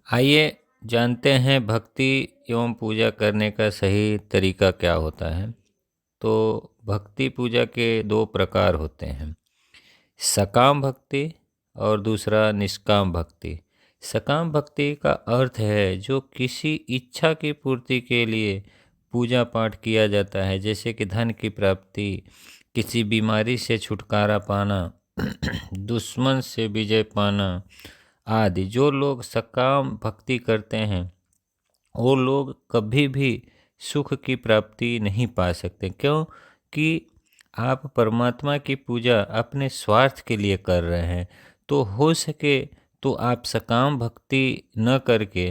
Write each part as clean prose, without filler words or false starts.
आइए जानते हैं भक्ति एवं पूजा करने का सही तरीका क्या होता है। तो भक्ति पूजा के दो प्रकार होते हैं, सकाम भक्ति और दूसरा निष्काम भक्ति। सकाम भक्ति का अर्थ है जो किसी इच्छा की पूर्ति के लिए पूजा पाठ किया जाता है, जैसे कि धन की प्राप्ति, किसी बीमारी से छुटकारा पाना, दुश्मन से विजय पाना आदि। जो लोग सकाम भक्ति करते हैं वो लोग कभी भी सुख की प्राप्ति नहीं पा सकते, क्योंकि आप परमात्मा की पूजा अपने स्वार्थ के लिए कर रहे हैं। तो हो सके तो आप सकाम भक्ति न करके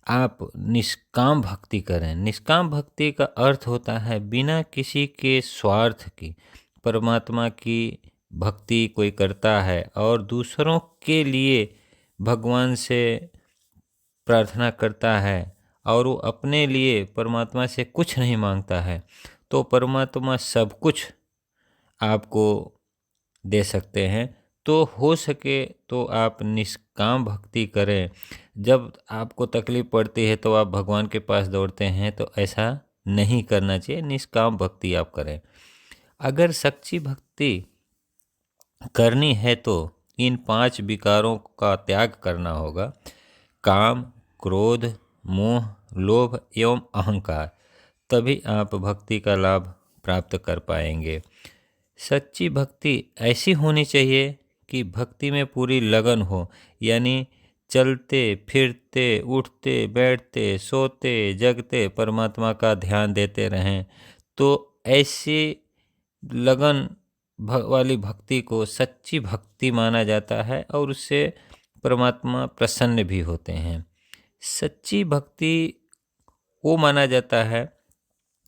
आप निष्काम भक्ति करें। निष्काम भक्ति का अर्थ होता है बिना किसी के स्वार्थ की परमात्मा की भक्ति कोई करता है और दूसरों के लिए भगवान से प्रार्थना करता है और वो अपने लिए परमात्मा से कुछ नहीं मांगता है, तो परमात्मा सब कुछ आपको दे सकते हैं। तो हो सके तो आप निष्काम भक्ति करें। जब आपको तकलीफ़ पड़ती है तो आप भगवान के पास दौड़ते हैं, तो ऐसा नहीं करना चाहिए, निष्काम भक्ति आप करें। अगर सच्ची भक्ति करनी है तो इन 5 विकारों का त्याग करना होगा, काम, क्रोध, मोह, लोभ एवं अहंकार। तभी आप भक्ति का लाभ प्राप्त कर पाएंगे। सच्ची भक्ति ऐसी होनी चाहिए कि भक्ति में पूरी लगन हो, यानी चलते फिरते उठते बैठते सोते जगते परमात्मा का ध्यान देते रहें। तो ऐसी लगन वाली भक्ति को सच्ची भक्ति माना जाता है और उससे परमात्मा प्रसन्न भी होते हैं। सच्ची भक्ति वो माना जाता है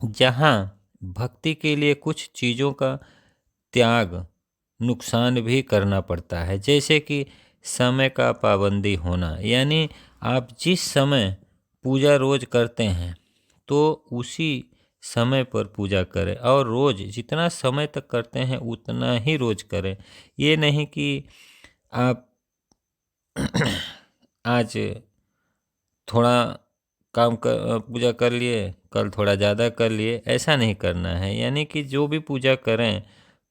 जहाँ भक्ति के लिए कुछ चीज़ों का त्याग, नुकसान भी करना पड़ता है, जैसे कि समय का पाबंदी होना, यानी आप जिस समय पूजा रोज करते हैं तो उसी समय पर पूजा करें और रोज जितना समय तक करते हैं उतना ही रोज करें। ये नहीं कि आप आज थोड़ा पूजा कर लिए, कल थोड़ा ज़्यादा कर लिए, ऐसा नहीं करना है। यानी कि जो भी पूजा करें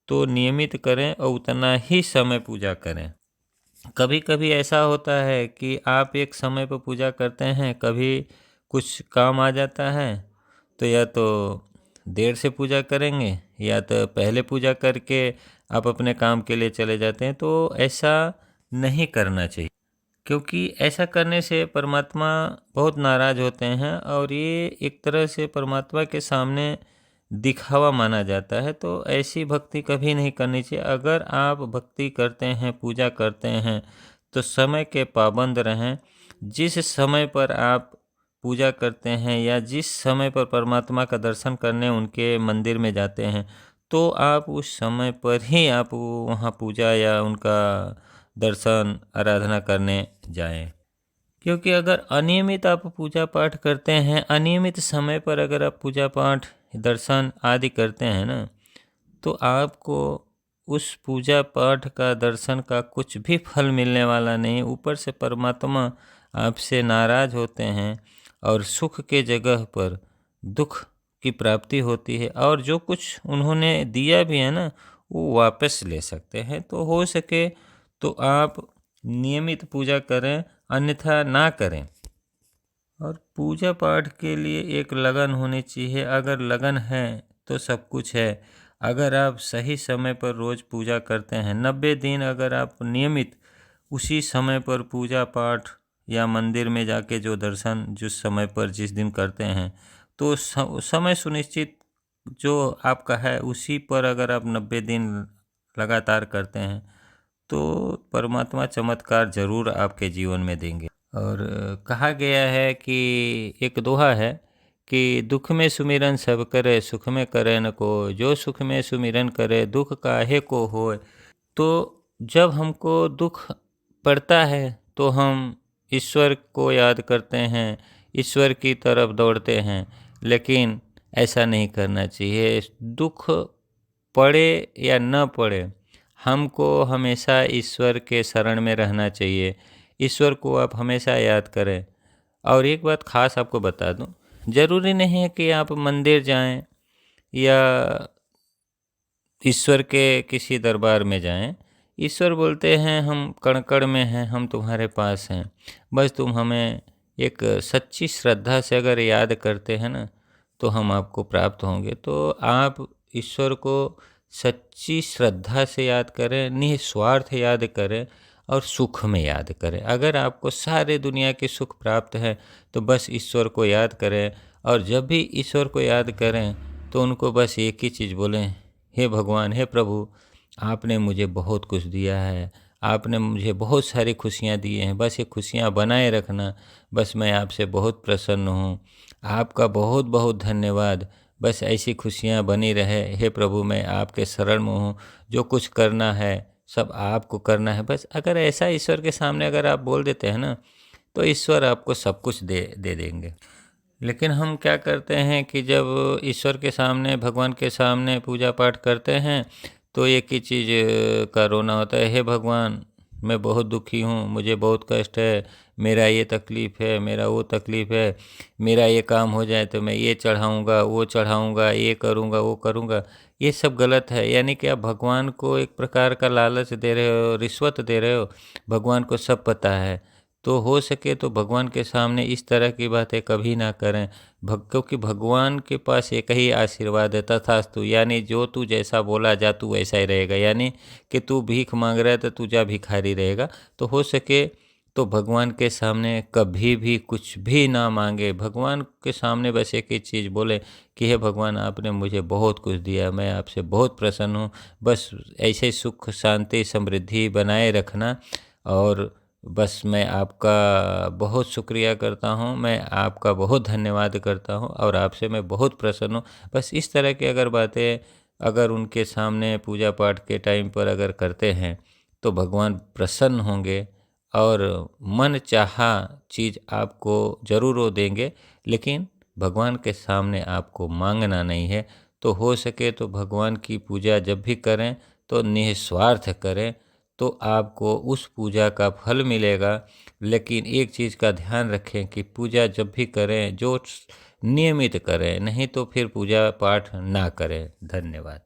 तो नियमित करें और उतना ही समय पूजा करें। कभी कभी ऐसा होता है कि आप एक समय पर पूजा करते हैं, कभी कुछ काम आ जाता है तो या तो देर से पूजा करेंगे या तो पहले पूजा करके आप अपने काम के लिए चले जाते हैं। तो ऐसा नहीं करना चाहिए, क्योंकि ऐसा करने से परमात्मा बहुत नाराज़ होते हैं और ये एक तरह से परमात्मा के सामने दिखावा माना जाता है। तो ऐसी भक्ति कभी नहीं करनी चाहिए। अगर आप भक्ति करते हैं, पूजा करते हैं, तो समय के पाबंद रहें। जिस समय पर आप पूजा करते हैं या जिस समय पर परमात्मा का दर्शन करने उनके मंदिर में जाते हैं, तो आप उस समय पर ही आप वहाँ पूजा या उनका दर्शन आराधना करने जाएं। क्योंकि अगर अनियमित आप पूजा पाठ करते हैं, अनियमित समय पर अगर आप पूजा पाठ दर्शन आदि करते हैं ना, तो आपको उस पूजा पाठ का दर्शन का कुछ भी फल मिलने वाला नहीं। ऊपर से परमात्मा आपसे नाराज़ होते हैं और सुख के जगह पर दुख की प्राप्ति होती है और जो कुछ उन्होंने दिया भी है ना, वो वापस ले सकते हैं। तो हो सके तो आप नियमित पूजा करें, अन्यथा ना करें। और पूजा पाठ के लिए एक लगन होनी चाहिए। अगर लगन है तो सब कुछ है। अगर आप सही समय पर रोज़ पूजा करते हैं, 90 दिन अगर आप नियमित उसी समय पर पूजा पाठ या मंदिर में जाके जो दर्शन जिस समय पर जिस दिन करते हैं, तो समय सुनिश्चित जो आपका है उसी पर अगर आप 90 दिन लगातार करते हैं, तो परमात्मा चमत्कार ज़रूर आपके जीवन में देंगे। और कहा गया है कि एक दोहा है कि दुख में सुमिरन सब करे, सुख में करे न कोय, जो सुख में सुमिरन करे दुख काहे को होय। तो जब हमको दुख पड़ता है तो हम ईश्वर को याद करते हैं, ईश्वर की तरफ दौड़ते हैं, लेकिन ऐसा नहीं करना चाहिए। दुख पड़े या न पड़े, हमको हमेशा ईश्वर के शरण में रहना चाहिए। ईश्वर को आप हमेशा याद करें। और एक बात ख़ास आपको बता दूं, ज़रूरी नहीं है कि आप मंदिर जाएं या ईश्वर के किसी दरबार में जाएं। ईश्वर बोलते हैं हम कण-कण में हैं, हम तुम्हारे पास हैं। बस तुम हमें एक सच्ची श्रद्धा से अगर याद करते हैं ना, तो हम आपको प्राप्त होंगे। तो आप ईश्वर को सच्ची श्रद्धा से याद करें, निस्वार्थ याद करें और सुख में याद करें। अगर आपको सारे दुनिया के सुख प्राप्त है तो बस ईश्वर को याद करें। और जब भी ईश्वर को याद करें तो उनको बस एक ही चीज़ बोलें, हे भगवान, हे प्रभु, आपने मुझे बहुत कुछ दिया है, आपने मुझे बहुत सारी खुशियाँ दी हैं, बस ये खुशियाँ बनाए रखना। बस मैं आपसे बहुत प्रसन्न हूँ, आपका बहुत बहुत धन्यवाद। बस ऐसी खुशियाँ बनी रहे। हे प्रभु, मैं आपके शरण में हूँ, जो कुछ करना है सब आपको करना है। बस अगर ऐसा ईश्वर के सामने अगर आप बोल देते हैं ना, तो ईश्वर आपको सब कुछ दे देंगे। लेकिन हम क्या करते हैं कि जब ईश्वर के सामने, भगवान के सामने पूजा पाठ करते हैं तो एक ही चीज़ का रोना होता है, हे भगवान, मैं बहुत दुखी हूँ, मुझे बहुत कष्ट है, मेरा ये तकलीफ़ है, मेरा वो तकलीफ़ है, मेरा ये काम हो जाए तो मैं ये चढ़ाऊँगा, वो चढ़ाऊँगा, ये करूँगा, वो करूँगा। ये सब गलत है। यानी कि आप भगवान को एक प्रकार का लालच दे रहे हो, रिश्वत दे रहे हो। भगवान को सब पता है। तो हो सके तो भगवान के सामने इस तरह की बातें कभी ना करें। क्योंकि भगवान के पास एक ही आशीर्वाद है, तथास्तु। यानी जो तू जैसा बोला जा तू वैसा ही रहेगा। यानी कि तू भीख मांग रहा है तो तू जा भिखारी रहेगा। तो हो सके तो भगवान के सामने कभी भी कुछ भी ना मांगे। भगवान के सामने बस एक ही चीज़ बोले कि हे भगवान, आपने मुझे बहुत कुछ दिया, मैं आपसे बहुत प्रसन्न हूँ। बस ऐसे सुख शांति समृद्धि बनाए रखना। और बस मैं आपका बहुत शुक्रिया करता हूँ, मैं आपका बहुत धन्यवाद करता हूँ और आपसे मैं बहुत प्रसन्न हूँ। बस इस तरह की अगर बातें अगर उनके सामने पूजा पाठ के टाइम पर अगर करते हैं तो भगवान प्रसन्न होंगे और मन चाहा चीज़ आपको ज़रूर वो देंगे। लेकिन भगवान के सामने आपको मांगना नहीं है। तो हो सके तो भगवान की पूजा जब भी करें तो निस्वार्थ करें, तो आपको उस पूजा का फल मिलेगा। लेकिन एक चीज़ का ध्यान रखें कि पूजा जब भी करें जो नियमित करें, नहीं तो फिर पूजा पाठ ना करें। धन्यवाद।